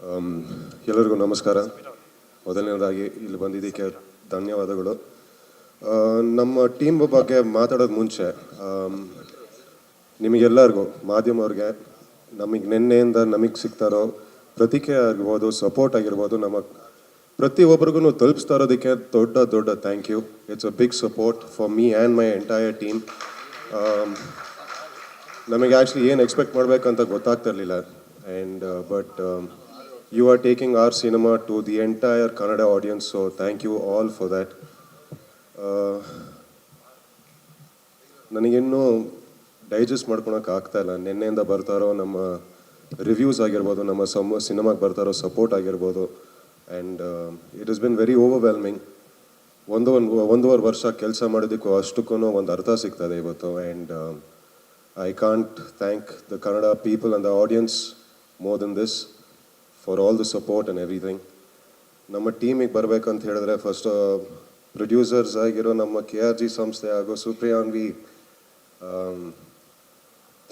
Am, ಎಲ್ಲರಿಗೂ ನಮಸ್ಕಾರ. ಮೊದಲನೇದಾಗಿ ಇಲ್ಲಿ ಬಂದಿದ್ದಕ್ಕೆ ಧನ್ಯವಾದಗಳು. ನಮ್ಮ ಟೀಮ್ ಬಗ್ಗೆ ಮಾತಾಡೋದು ಮುಂಚೆ ನಿಮಗೆಲ್ಲರಿಗೂ ಮಾಧ್ಯಮವ್ರಿಗೆ ನಮಗೆ ನಿನ್ನೆಯಿಂದ ನಮಗೆ ಸಿಗ್ತಾರೋ ಪ್ರತಿಕ್ರಿಯೆ ಆಗಿರ್ಬೋದು, ಸಪೋರ್ಟ್ ಆಗಿರ್ಬೋದು, ನಮ್ಮ ಪ್ರತಿಯೊಬ್ಬರಿಗೂ ತಲುಪಿಸ್ತಾ ಇರೋದಕ್ಕೆ ದೊಡ್ಡ ದೊಡ್ಡ thank you. It's a big support for me and my entire team. ನಮಗೆ ಆ್ಯಕ್ಚುಲಿ ಏನು ಎಕ್ಸ್ಪೆಕ್ಟ್ ಮಾಡಬೇಕಂತ ಗೊತ್ತಾಗ್ತಿರ್ಲಿಲ್ಲ. And but you are taking our cinema to the entire Kannada audience, so thank you all for that. ನನಗಿನ್ನೂ digest ಮಾಡ್ಕೊಳಕ್ಕೆ ಆಗ್ತಾಯಿಲ್ಲ. ನಿನ್ನೆಯಿಂದ ಬರ್ತಾರೋ ನಮ್ಮ ರಿವ್ಯೂಸ್ ಆಗಿರ್ಬೋದು, ನಮ್ಮ ಸಿನಿಮಾಗೆ ಬರ್ತಾರೋ ಸಪೋರ್ಟ್ ಆಗಿರ್ಬೋದು. And it is been very overwhelming. ಒಂದೂವರೆ ವರ್ಷ ಕೆಲಸ ಮಾಡೋದಕ್ಕೂ ಅಷ್ಟಕ್ಕೂ ಒಂದು ಅರ್ಥ ಸಿಗ್ತದೆ ಇವತ್ತು. And I can't thank the Kannada people and the audience more than this for all the support and everything. ನಮ್ಮ ಟೀಮಿಗೆ ಬರಬೇಕಂತ ಹೇಳಿದ್ರೆ ಫಸ್ಟ್ ಪ್ರೊಡ್ಯೂಸರ್ಸ್ ಆಗಿರೋ ನಮ್ಮ KRG ಸಂಸ್ಥೆ ಹಾಗೂ ಸುಪ್ರಿಯಾನ್ವಿ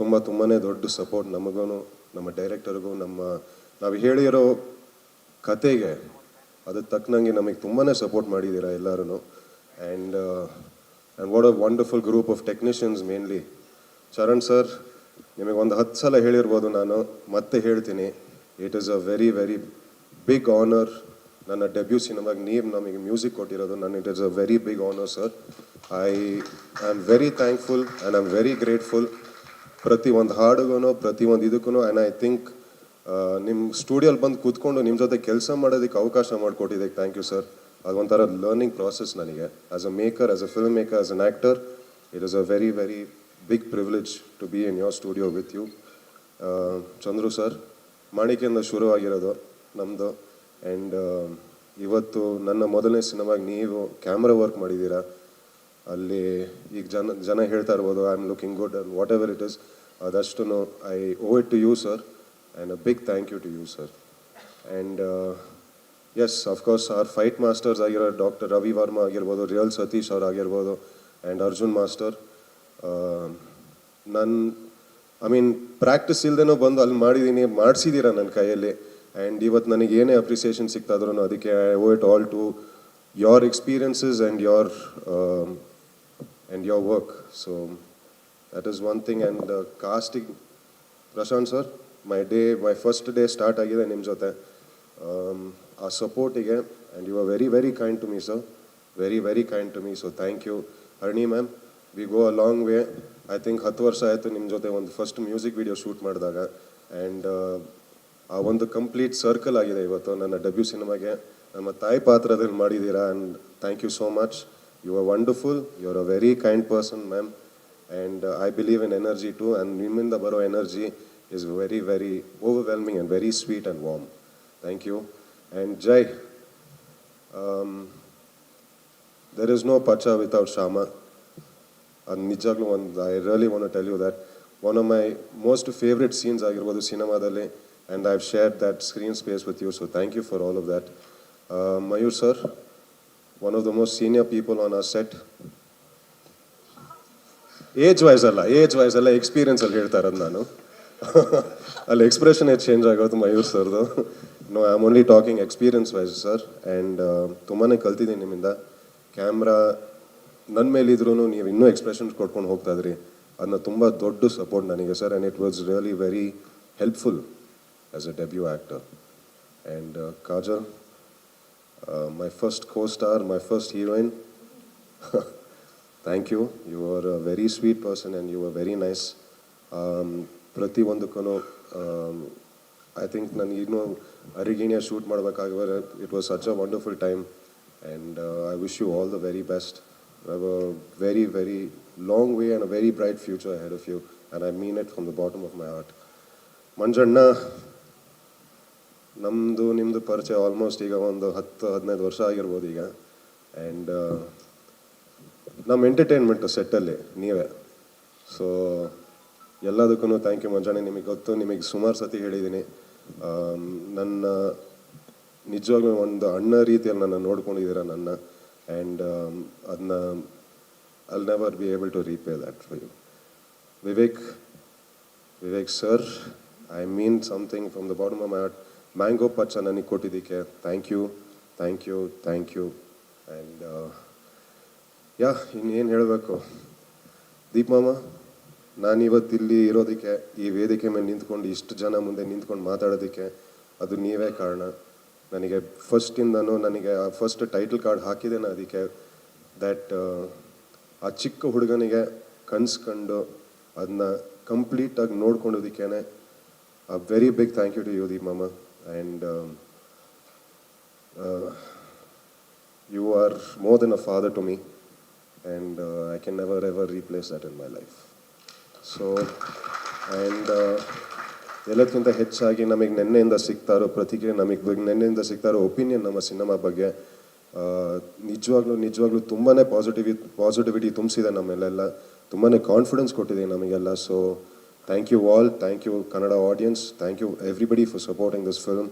ತುಂಬಾ ದೊಡ್ಡ ಸಪೋರ್ಟ್ ನಮಗೂ, ನಮ್ಮ ಡೈರೆಕ್ಟರ್ಗೂ, ನಾವು ಹೇಳಿರೋ ಕತೆಗೆ ಅದಕ್ಕೆ ತಕ್ಕನಂಗೆ ನಮಗೆ ತುಂಬಾ ಸಪೋರ್ಟ್ ಮಾಡಿದ್ದೀರಾ ಎಲ್ಲರೂ. And what a wonderful group of technicians. Mainly Charan sir, ನಿಮಗೆ ಒಂದು 10 ಸಲ ಹೇಳಿರ್ಬೋದು, ನಾನು ಮತ್ತೆ ಹೇಳ್ತೀನಿ. It is a very very big honour. ನನ್ನ ಡೆಬ್ಯೂ ಸಿನಿಮಾಗೆ ನೀವು ನಮಗೆ ಮ್ಯೂಸಿಕ್ ಕೊಟ್ಟಿರೋದು. It is a very big honour sir. I am very thankful and I am very grateful. ಪ್ರತಿ ಒಂದು ಹಾಡುಗೂ, ಪ್ರತಿ ಒಂದು ಇದಕ್ಕೂ. ಆ್ಯಂಡ್ ಐ ಥಿಂಕ್ ನಿಮ್ಮ ಸ್ಟುಡಿಯೋಲ್ಲಿ ಬಂದು ಕೂತ್ಕೊಂಡು ನಿಮ್ಮ ಜೊತೆ ಕೆಲಸ ಮಾಡೋದಕ್ಕೆ ಅವಕಾಶ ಮಾಡಿಕೊಟ್ಟಿದ್ದಕ್ಕೆ ಥ್ಯಾಂಕ್ ಯು ಸರ್. ಅದೊಂಥರ ಲರ್ನಿಂಗ್ ಪ್ರಾಸೆಸ್ ನನಗೆ as a maker, as a film maker, as an actor. It is a very very big privilege to be in your studio with you. Chandru sir, ಮಾಣಿಕೆಯಿಂದ ಶುರುವಾಗಿರೋದು ನಮ್ಮದು. ಆ್ಯಂಡ್ ಇವತ್ತು ನನ್ನ ಮೊದಲನೇ ಸಿನಿಮಾಗೆ ನೀವು ಕ್ಯಾಮ್ರಾ ವರ್ಕ್ ಮಾಡಿದ್ದೀರಾ. ಅಲ್ಲಿ ಈಗ ಜನ ಹೇಳ್ತಾ ಇರ್ಬೋದು I am looking good and whatever it is. ಅದಷ್ಟು I owe it to you sir, and a big thank you to you sir. And yes, of course our fight masters ಆಗಿರೋ doctor Ravi Varma ಆಗಿರ್ಬೋದು, real Satish ಅವ್ರು ಆಗಿರ್ಬೋದು, and Arjun master. I mean practice ಇಲ್ಲದೇನೋ ಬಂದು ಅಲ್ಲಿ ಮಾಡಿಸಿದ್ದೀರಾ ನನ್ನ ಕೈಯಲ್ಲಿ. ಆ್ಯಂಡ್ ಇವತ್ತು ನನಗೆ ಏನೇ ಅಪ್ರಿಸಿಯೇಷನ್ ಸಿಗ್ತಾದ್ರೂ ಅದಕ್ಕೆ I owe it all to your experiences and your work. So that is one thing. And casting Prashant sir, my first day start ಆಗಿದೆ ನಿಮ್ಮ ಜೊತೆ. ಆ ಸಪೋರ್ಟಿಗೆ and you are very very kind to me sir, very very kind to me. So thank you. Harni ma'am, we go a long way. I think 10 ವರ್ಷ ಆಯಿತು ನಿಮ್ಮ ಜೊತೆ ಒಂದು ಫಸ್ಟ್ ಮ್ಯೂಸಿಕ್ ವಿಡಿಯೋ ಶೂಟ್ ಮಾಡಿದಾಗ. ಆ್ಯಂಡ್ ಆ ಒಂದು ಕಂಪ್ಲೀಟ್ ಸರ್ಕಲ್ ಆಗಿದೆ ಇವತ್ತು ನನ್ನ ಡೆಬ್ಯೂ ಸಿನಿಮಾಗೆ. ನಮ್ಮ ತಾಯಿ ಪಾತ್ರದಲ್ಲಿ ಮಾಡಿದ್ದೀರಾ. And thank you so much. You are wonderful. You are a very kind person ma'am. And I believe in energy too. And ನಿಮ್ಮಿಂದ ಬರೋ energy is very very overwhelming and very sweet and warm. Thank you. And Jai, there is no Pacha without Shyama. ಅದು ನಿಜಾಗ್ಲೂ I really want to tell you that one of my most favourite scenes ಆಗಿರ್ಬೋದು ಸಿನಿಮಾದಲ್ಲಿ. And I have shared that screen space with you. So thank you for all of that. Mayur sir, one of the most senior people on our set. Age wise ಅಲ್ಲ ಎಕ್ಸ್ಪೀರಿಯನ್ಸಲ್ಲಿ ಹೇಳ್ತಾ ಇರೋದು ನಾನು. ಅಲ್ಲಿ expression change ಆಗೋದು ಮಯೂರ್ ಸರ್ದು. No, I am only talking experience wise sir. And ತುಂಬಾ ಕಲ್ತಿದ್ದೀನಿ ನಿಮ್ಮಿಂದ. ಕ್ಯಾಮ್ರಾ ನನ್ನ ಮೇಲಿದ್ರೂ ನೀವು ಇನ್ನೂ ಎಕ್ಸ್ಪ್ರೆಷನ್ಸ್ ಕೊಟ್ಕೊಂಡು ಹೋಗ್ತಾ ಇದ್ರಿ. ಅದನ್ನ ತುಂಬ ದೊಡ್ಡ ಸಪೋರ್ಟ್ ನನಗೆ sir. And it was really very helpful as a debut actor. And Kajal, my first co-star, my first heroine, thank you. You are a very sweet person and you are very nice. ಪ್ರತಿಯೊಂದಕ್ಕೂ I think ನನಗಿನ್ನೂ ಅರಿಗಿಣಿಯ shoot ಮಾಡಬೇಕಾಗಿರೋ it was such a wonderful time. And I wish you all the very best. You have a very, very long way and a very bright future ahead of you. And I mean it from the bottom of my heart. Manjanna, ನಮ್ಮದು ನಿಮ್ಮದು ಪರಿಚಯ almost ಈಗ ಒಂದು 10-15 ವರ್ಷ ಆಗಿರ್ಬೋದು ಈಗ. And ನಮ್ಮ entertainment ಸೆಟ್ಟಲ್ಲಿ ನೀವೇ. ಸೊ ಎಲ್ಲದಕ್ಕೂ ಥ್ಯಾಂಕ್ ಯು ಮಂಜಣ್ಣ. ನಿಮಗೆ ಗೊತ್ತು, ನಿಮಗೆ ಸುಮಾರು ಸತಿ ಹೇಳಿದ್ದೀನಿ. ನನ್ನ ನಿಜವಾಗ್ಲೂ ಒಂದು ಅಣ್ಣ ರೀತಿಯಲ್ಲಿ ನನ್ನ ನೋಡ್ಕೊಂಡಿದ್ದೀರ ನನ್ನ. And adna I'll never be able to repay that for you. Vivek sir, I mean something from the bottom of my heart. Mango pacha ನನಗೆ ಕೊಟ್ಟಿದ್ದಕ್ಕೆ ಥ್ಯಾಂಕ್ ಯು. ಆ್ಯಂಡ್ ಇನ್ನೇನು ಹೇಳಬೇಕು, ದೀಪ್ ಮಾಮ, ನಾನಿವತ್ತು ಇಲ್ಲಿ ಇರೋದಕ್ಕೆ, ಈ ವೇದಿಕೆ ಮೇಲೆ ನಿಂತ್ಕೊಂಡು ಇಷ್ಟು ಜನ ಮುಂದೆ ನಿಂತ್ಕೊಂಡು ಮಾತಾಡೋದಕ್ಕೆ ಅದು ನೀವೇ ಕಾರಣ. ನನಗೆ ಫಸ್ಟಿಂದನೂ ನನಗೆ ಆ ಫಸ್ಟ್ ಟೈಟಲ್ ಕಾರ್ಡ್ ಹಾಕಿದ್ದೇನೆ ಅದಕ್ಕೆ, ದ್ಯಾಟ್ ಆ ಚಿಕ್ಕ ಹುಡುಗನಿಗೆ ಕನ್ಸ್ಕೊಂಡು ಅದನ್ನ ಕಂಪ್ಲೀಟಾಗಿ ನೋಡ್ಕೊಂಡೋದಕ್ಕೇ a very big thank you to you, Deep Mama, and you are more than a father to me, and I can never ever replace that in my life. So, and ಎಲ್ಲಕ್ಕಿಂತ ಹೆಚ್ಚಾಗಿ ನಮಗೆ ನೆನ್ನೆಯಿಂದ ಸಿಗ್ತಾ ಇರೋ ಪ್ರತಿಕ್ರಿಯೆ, ನಮಗೆ ನೆನ್ನೆಯಿಂದ ಸಿಗ್ತಾ ಇರೋ ಒಪಿನಿಯನ್ ನಮ್ಮ ಸಿನಿಮಾ ಬಗ್ಗೆ ನಿಜವಾಗ್ಲೂ ತುಂಬಾ ಪಾಸಿಟಿವಿಟಿ ತುಂಬಿಸಿದೆ ನಮ್ಮೆಲ್ಲ, ತುಂಬಾ ಕಾನ್ಫಿಡೆನ್ಸ್ ಕೊಟ್ಟಿದೆ ನಮಗೆಲ್ಲ. So thank you all, thank you Kannada audience, thank you everybody for supporting this film.